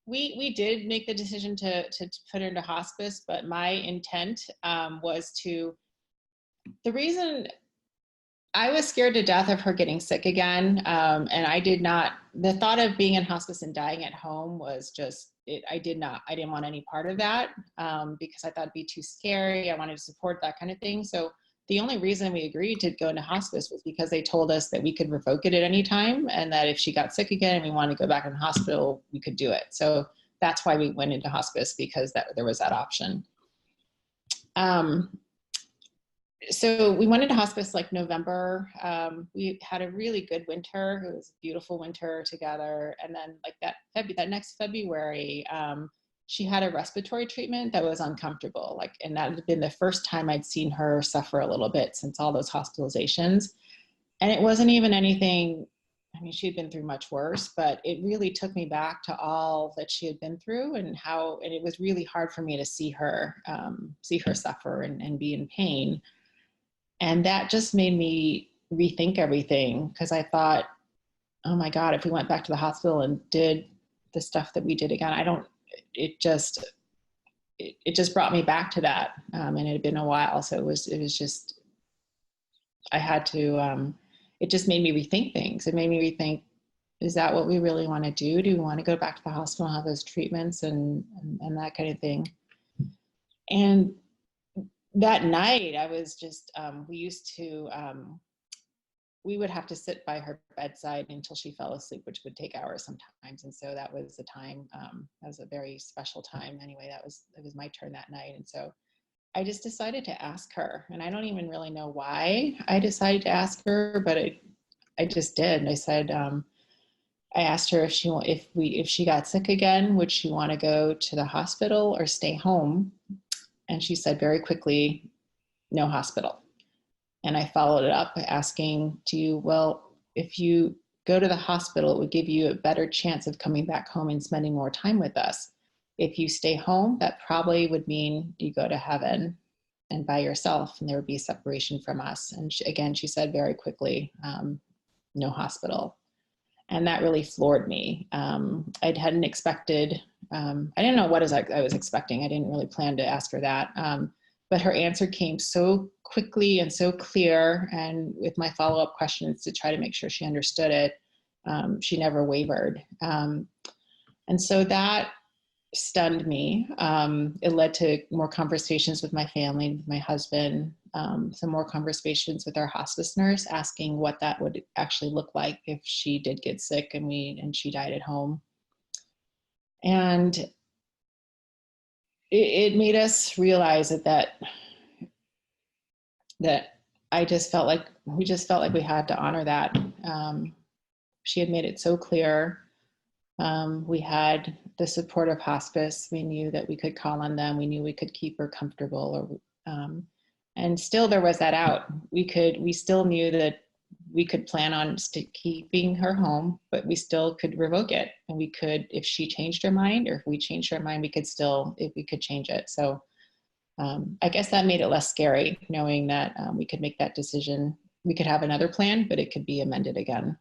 we did make the decision to put her into hospice, but my intent was the reason I was scared to death of her getting sick again. And the thought of being in hospice and dying at home was just, I didn't want any part of that because I thought it'd be too scary. I wanted to support that kind of thing. So the only reason we agreed to go into hospice was because they told us that we could revoke it at any time, and that if she got sick again and we wanted to go back in the hospital, we could do it. So that's why we went into hospice, because there was that option. So we went into hospice like November. We had a really good winter. It was a beautiful winter together. And then like that next February, she had a respiratory treatment that was uncomfortable. And that had been the first time I'd seen her suffer a little bit since all those hospitalizations. And it wasn't even anything, I mean, she'd been through much worse, but it really took me back to all that she had been through and it was really hard for me to see her suffer and be in pain. And that just made me rethink everything, because I thought, oh my God, if we went back to the hospital and did the stuff that we did again, it just brought me back to that. And it had been a while. So it was just, I had to, it just made me rethink things. It made me rethink, is that what we really want to do? Do we want to go back to the hospital and have those treatments and that kind of thing? And that night I was just, we would have to sit by her bedside until she fell asleep, which would take hours sometimes. And so that was the time, that was a very special time. Anyway, it was my turn that night. And so I just decided to ask her, and I don't even really know why I decided to ask her, but I just did. I said, I asked her if she got sick again, would she want to go to the hospital or stay home? And she said very quickly, no hospital. And I followed it up by asking, if you go to the hospital, it would give you a better chance of coming back home and spending more time with us. If you stay home, that probably would mean you go to heaven and by yourself, and there would be separation from us. And she said very quickly, no hospital. And that really floored me. I hadn't expected, I didn't know what I was expecting. I didn't really plan to ask her that. But her answer came so quickly and so clear. And with my follow-up questions to try to make sure she understood it, she never wavered. And so that stunned me. It led to more conversations with my family, with my husband, some more conversations with our hospice nurse, asking what that would actually look like if she did get sick and she died at home. And it made us realize that we just felt like we had to honor that. She had made it so clear. We had the support of hospice. We knew that we could call on them. We knew we could keep her comfortable, and still there was that out. We still knew that we could plan on keeping her home, but we still could revoke it. And we could, if she changed her mind, or if we changed our mind, we could change it. So I guess that made it less scary, knowing that we could make that decision. We could have another plan, but it could be amended again.